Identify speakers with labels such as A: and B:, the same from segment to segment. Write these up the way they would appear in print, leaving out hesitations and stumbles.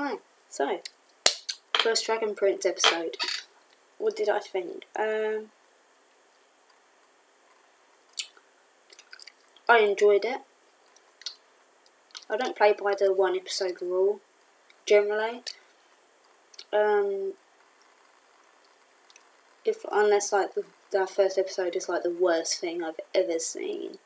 A: Hi. So, first Dragon Prince episode. What did I think? I enjoyed it. I don't play by the one episode rule, generally. Unless like the first episode is like the worst thing I've ever seen.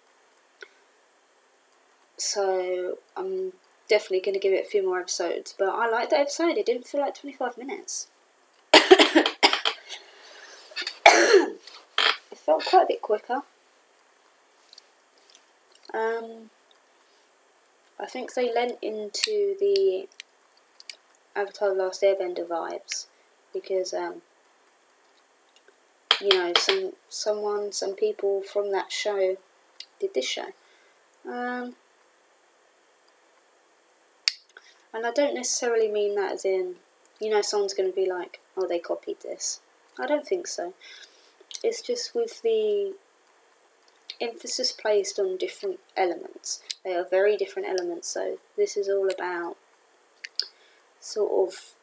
A: So I'm definitely going to give it a few more episodes. But I liked that episode. It didn't feel like 25 minutes. It felt quite a bit quicker. I think they lent into the Avatar The Last Airbender vibes because some people from that show did this show. And I don't necessarily mean that as in, someone's going to be like, oh, they copied this. I don't think so. It's just with the emphasis placed on different elements. They are very different elements, so this is all about sort of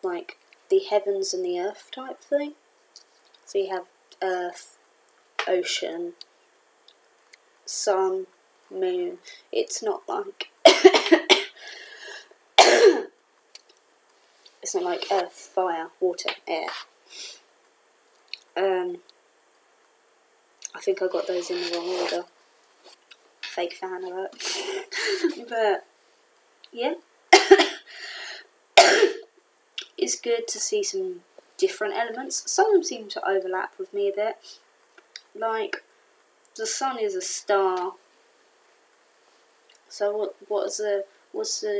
A: like the heavens and the earth type thing. So you have earth, ocean, sun, moon. It's not like it's not like earth, fire, water, air. I think I got those in the wrong order. Fake fan alert. But yeah. It's good to see some different elements. Some of them seem to overlap with me a bit. Like, the sun is a star. So what's the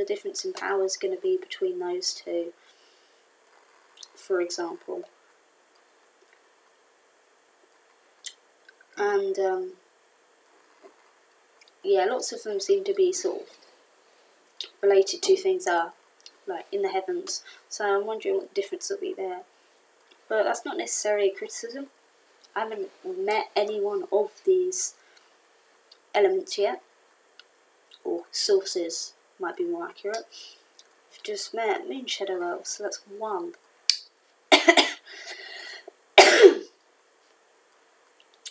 A: difference in powers going to be between those two? For example. And lots of them seem to be sort of related to things that are like in the heavens. So I'm wondering what the difference will be there. But that's not necessarily a criticism. I haven't met any one of these elements yet, or sources might be more accurate. I've just met Moon Shadow Elves, so that's one.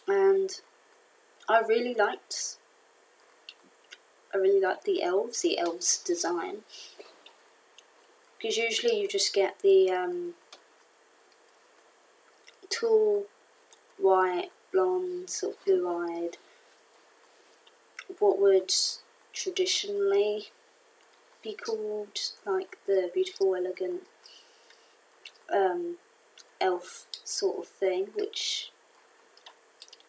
A: And I really liked the elves design, because usually you just get the tall, white, blonde, sort of blue-eyed, what would traditionally be called like the beautiful, elegant elf sort of thing, which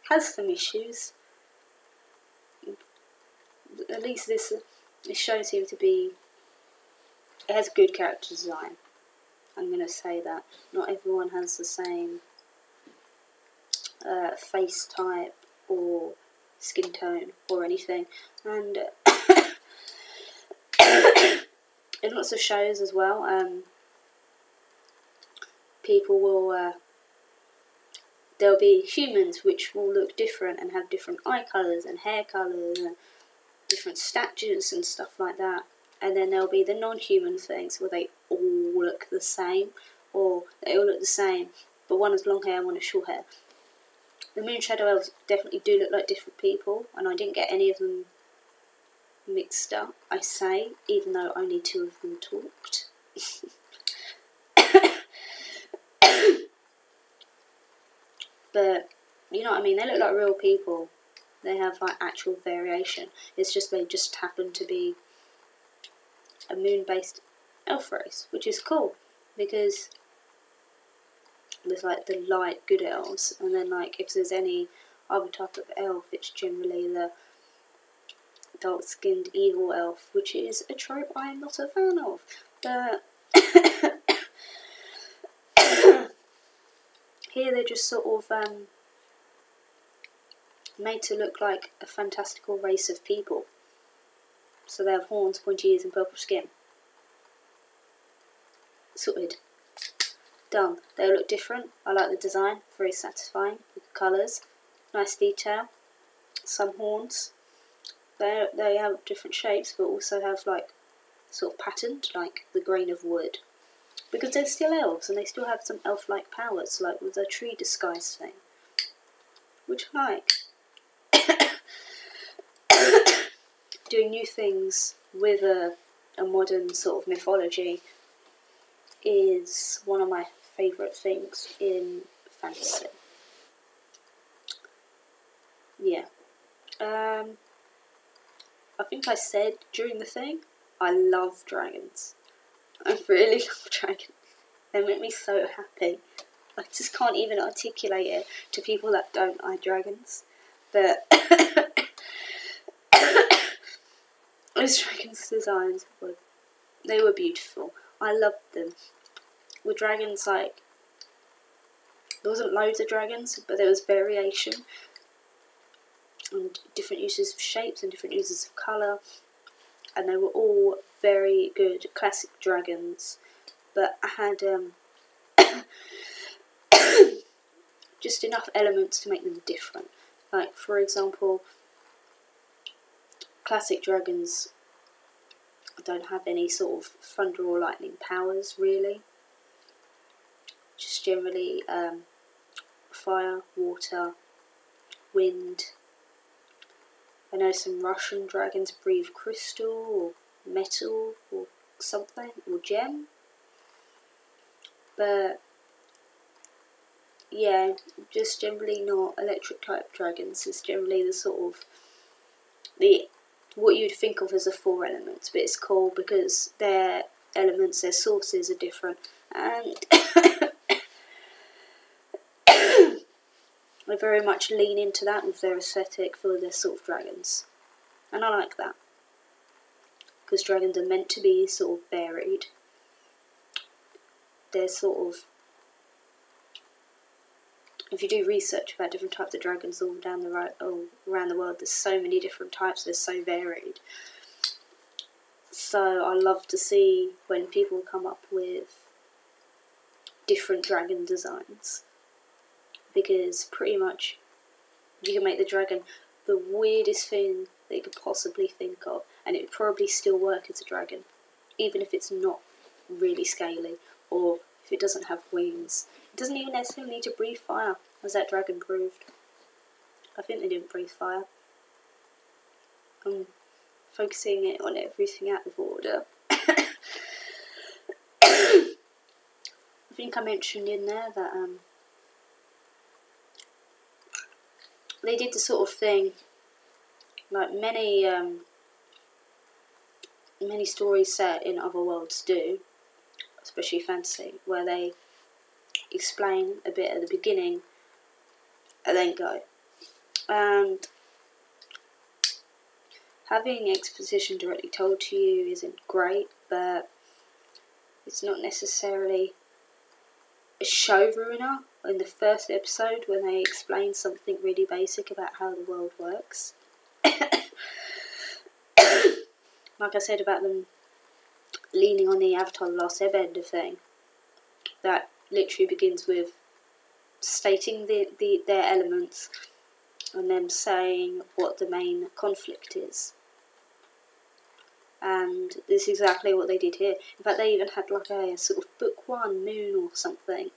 A: has some issues. At least this show seems to be, it has good character design. I'm going to say that. Not everyone has the same face type or skin tone or anything. And in lots of shows as well, people will, there'll be humans which will look different and have different eye colours and hair colours and different statures and stuff like that. And then there'll be the non-human things where they all look the same, or they all look the same, but one has long hair and one has short hair. The Moon Shadow Elves definitely do look like different people, and I didn't get any of them mixed up, I say, even though only two of them talked. But, you know what I mean, they look like real people. They have like actual variation. It's just they just happen to be a moon-based elf race, which is cool, because there's like the light good elves, and then like if there's any other type of elf, it's generally the dark-skinned evil elf, which is a trope I am not a fan of. But here they're just sort of made to look like a fantastical race of people. So they have horns, pointy ears and purple skin. Sorted. Done. They all look different. I like the design. Very satisfying. With the colours. Nice detail. Some horns. They have different shapes, but also have like sort of patterned, like the grain of wood. Because they're still elves, and they still have some elf-like powers, like with the tree disguise thing. Which I like. Doing new things with a modern sort of mythology is one of my favourite things in fantasy. Yeah. I think I said during the thing, I love dragons. I really love dragons. They make me so happy. I just can't even articulate it to people that don't like dragons. But those dragons' designs they were beautiful. I loved them. With dragons, like, there wasn't loads of dragons, but there was variation and different uses of shapes and different uses of colour, and they were all very good classic dragons, but had just enough elements to make them different. Like, for example, classic dragons don't have any sort of thunder or lightning powers, really. Just generally fire, water, wind. I know some Russian dragons breathe crystal or metal or something, or gem. But yeah, just generally not electric type dragons. It's generally the sort of what you'd think of as the 4 elements, but it's cool because their elements, their sources are different, and they very much lean into that with their aesthetic for their sort of dragons, and I like that because dragons are meant to be sort of varied. They're sort of, if you do research about different types of dragons all around the world, there's so many different types, they're so varied. So I love to see when people come up with different dragon designs, because pretty much you can make the dragon the weirdest thing that you could possibly think of, and it would probably still work as a dragon, even if it's not really scaly, or if it doesn't have wings. It doesn't even necessarily need to breathe fire, as that dragon proved. I think they didn't breathe fire. I'm focusing it on everything out of order. I think I mentioned in there that they did the sort of thing like many stories set in other worlds do, especially fantasy, where they explain a bit at the beginning and then go. And having exposition directly told to you isn't great, but it's not necessarily a show ruiner. In the first episode, when they explain something really basic about how the world works, like I said about them leaning on the Avatar: The Last Airbender thing, that literally begins with stating their elements and them saying what the main conflict is. And this is exactly what they did here. In fact, they even had like a sort of book 1 moon or something.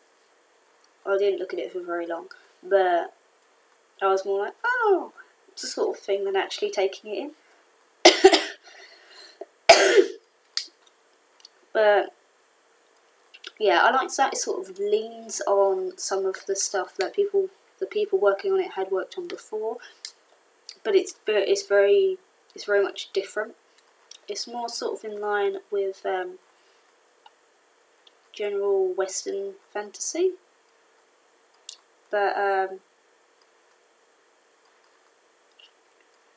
A: I didn't look at it for very long, but I was more like, oh, it's a sort of thing than actually taking it in. But yeah, I like that it sort of leans on some of the stuff that the people working on it had worked on before, but it's very much different. It's more sort of in line with general Western fantasy, but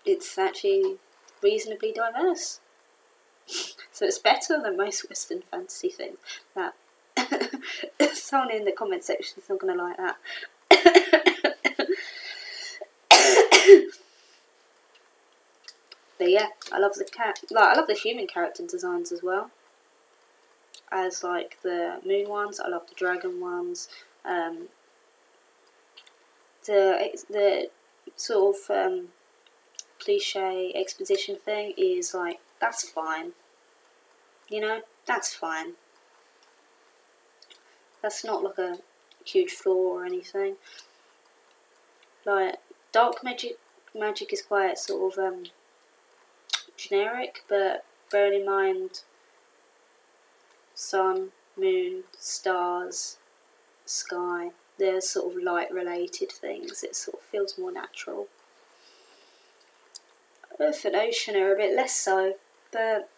A: it's actually reasonably diverse. So it's better than most Western fantasy things. That someone in the comment section is not going to like that. But yeah, I love I love the human character designs as well. As like the moon ones, I love the dragon ones. The sort of cliche exposition thing is like, that's fine. You know, that's fine. That's not like a huge flaw or anything. Like, dark magic is quite sort of generic, but bearing in mind sun, moon, stars, sky, they're sort of light related things. It sort of feels more natural. Earth and ocean are a bit less so, but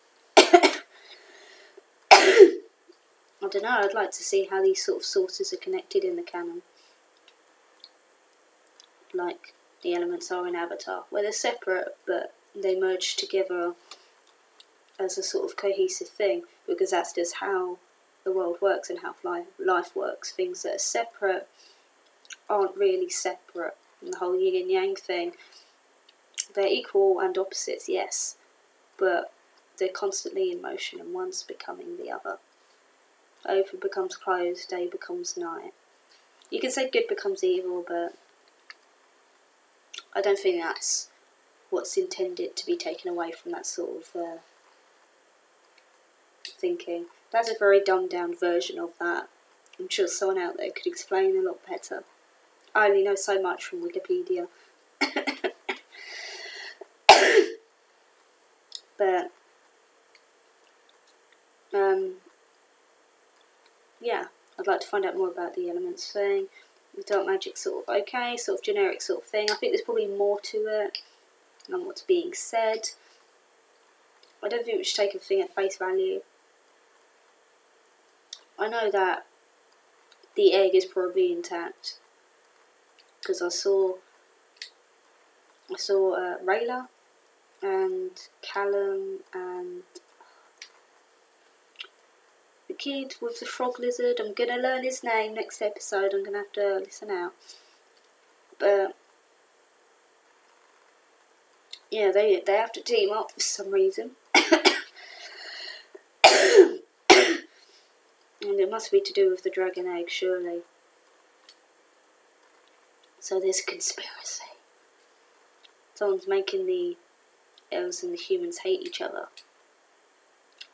A: I don't know, I'd like to see how these sort of sources are connected in the canon. Like the elements are in Avatar, where they're separate but they merge together as a sort of cohesive thing, because that's just how the world works and how life works. Things that are separate aren't really separate. And the whole yin and yang thing, they're equal and opposites, yes, but they're constantly in motion and one's becoming the other. Open becomes closed, day becomes night. You can say good becomes evil, but I don't think that's what's intended to be taken away from that sort of thinking. That's a very dumbed down version of that. I'm sure someone out there could explain a lot better. I only know so much from Wikipedia. But yeah, I'd like to find out more about the elements thing. The dark magic sort of okay, sort of generic sort of thing. I think there's probably more to it than what's being said. I don't think we should take everything at face value. I know that the egg is probably intact because I saw Rayla and Callum and the kid with the frog lizard. I'm gonna learn his name next episode. I'm gonna have to listen out. But yeah, they have to team up for some reason. And it must be to do with the dragon egg, surely. So there's a conspiracy. Someone's making the elves and the humans hate each other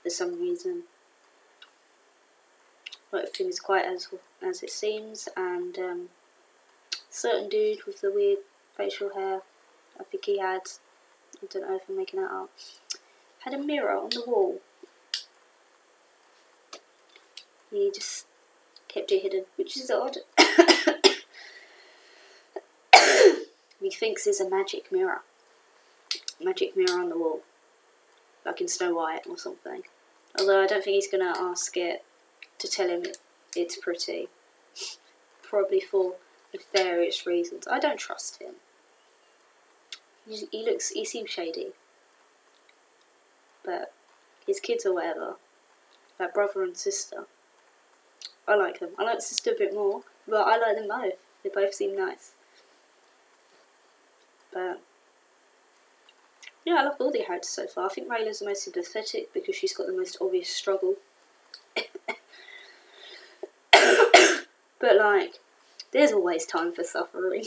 A: for some reason. Not everything is quite as it seems, and certain dude with the weird facial hair, I think he had, I don't know if I'm making that up, had a mirror on the wall. He just kept it hidden, which is odd. He thinks it's a magic mirror on the wall, like in Snow White or something. Although I don't think he's going to ask it to tell him it's pretty. Probably for nefarious reasons. I don't trust him. He seems shady. But his kids or whatever, that brother and sister, I like them. I like the sister a bit more, but I like them both. They both seem nice. But yeah, I love all the characters so far. I think Rayla's the most sympathetic because she's got the most obvious struggle. But like, there's always time for suffering.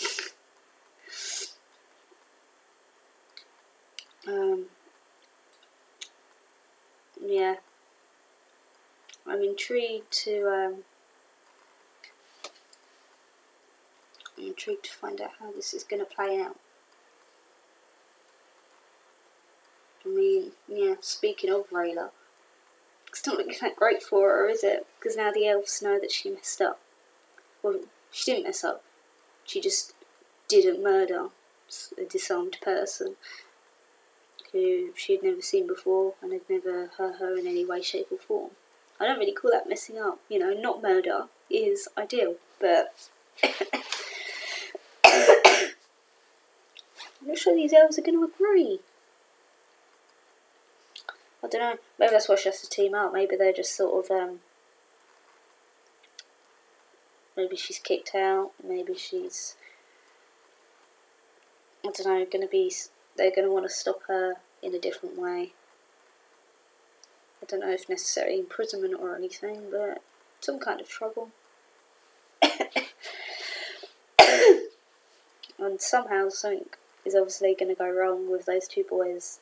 A: Yeah, I'm intrigued to find out how this is going to play out. I mean, yeah, speaking of Rayla, it's not looking that great for her, is it? Because now the elves know that she messed up. Well, she didn't mess up. She just didn't murder a disarmed person who she had never seen before and had never hurt her in any way, shape or form. I don't really call that messing up. You know, not murder is ideal, but I'm not sure these elves are going to agree. I don't know, maybe that's why she has to team up. Maybe they're just sort of, maybe she's kicked out, maybe she's, I don't know, they're going to want to stop her in a different way. I don't know if necessarily imprisonment or anything, but some kind of trouble. And somehow something is obviously going to go wrong with those two boys.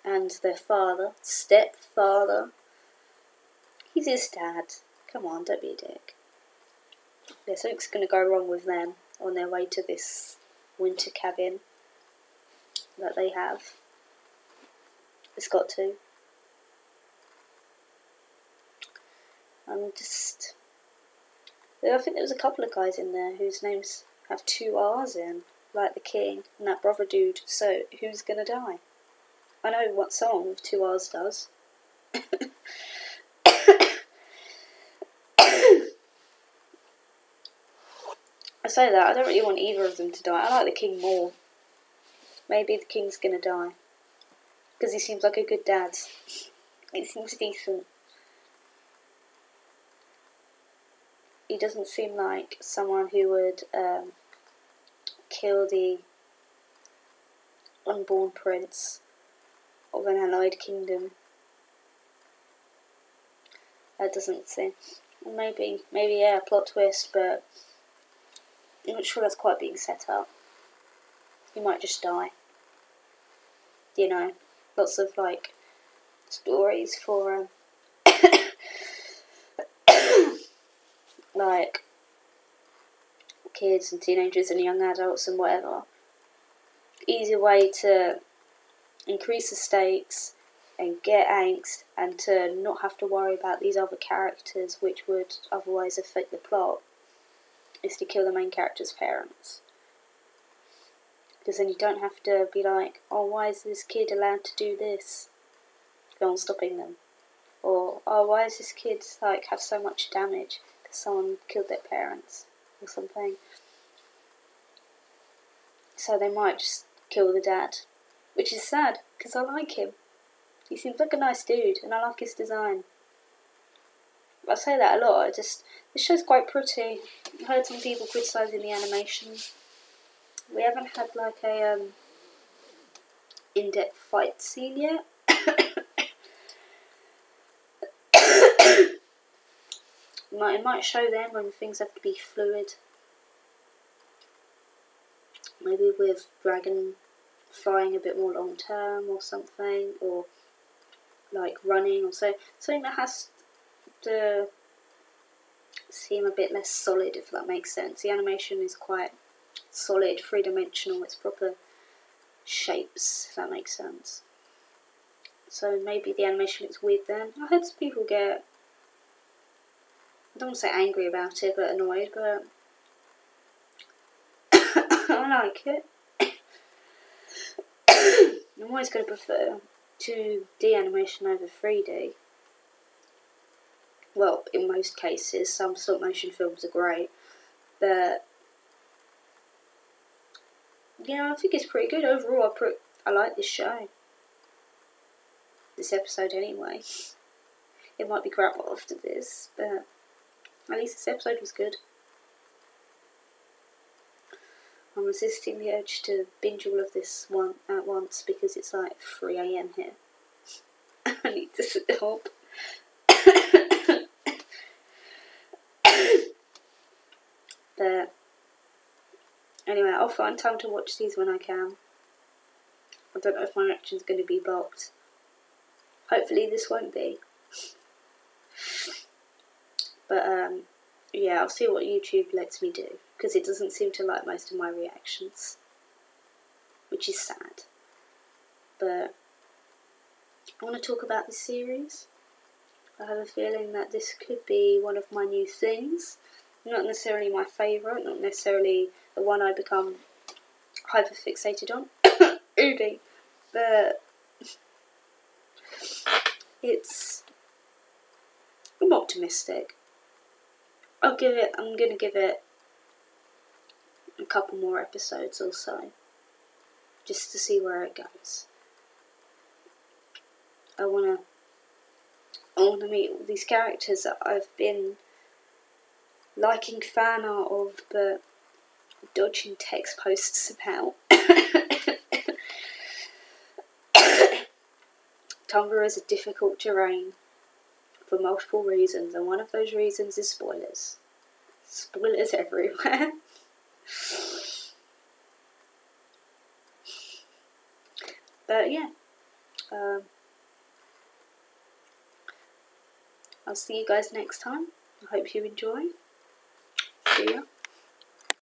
A: and their father, stepfather. He's his dad. Come on, don't be a dick. Yeah, something's going to go wrong with them on their way to this winter cabin that they have. It's got to. I think there was a couple of guys in there whose names have 2 R's in, like the king and that brother dude. So who's gonna die? I know what someone with 2 R's does. I say that, I don't really want either of them to die. I like the king more. Maybe the king's gonna die. Because he seems like a good dad. He seems decent. He doesn't seem like someone who would kill the unborn prince of an allied kingdom. That doesn't seem... Maybe, yeah, plot twist, but I'm not sure that's quite being set up. He might just die. You know, lots of, like, stories for, like, kids and teenagers and young adults and whatever. Easy way to increase the stakes and get angst and to not have to worry about these other characters which would otherwise affect the plot is to kill the main character's parents. Because then you don't have to be like, oh, why is this kid allowed to do this? No one's stopping them. Or, oh, why does this kid like have so much damage because someone killed their parents or something? So they might just kill the dad, which is sad because I like him. He seems like a nice dude, and I like his design. I say that a lot. This show's quite pretty. I heard some people criticising the animation. We haven't had like a in-depth fight scene yet. It might show them when things have to be fluid. Maybe with dragon flying a bit more long term or something, or like running or something that has to seem a bit less solid, if that makes sense. The animation is quite solid, 3-dimensional, it's proper shapes, if that makes sense. So maybe the animation is weird then. I heard some people get, I don't want to say angry about it, but annoyed, but I like it. I'm always going to prefer 2D animation over 3D. Well, in most cases, some stop motion films are great, but yeah, I think it's pretty good overall. I like this show. This episode anyway. It might be crap after this, but at least this episode was good. I'm resisting the urge to binge all of this one at once because it's like 3 AM here. I need to stop. But anyway, I'll find time to watch these when I can. I don't know if my reaction's going to be blocked. Hopefully this won't be. But yeah, I'll see what YouTube lets me do, because it doesn't seem to like most of my reactions, which is sad. But I want to talk about this series. I have a feeling that this could be one of my new things. Not necessarily my favourite, not necessarily the one I become hyper-fixated on. Oodie. But I'm optimistic. I'm going to give it a couple more episodes or so, just to see where it goes. I want to meet all these characters that I've been liking fan art of, but dodging text posts about. Tumblr is a difficult terrain for multiple reasons, and one of those reasons is spoilers. Spoilers everywhere. But yeah, I'll see you guys next time. I hope you enjoy. See ya.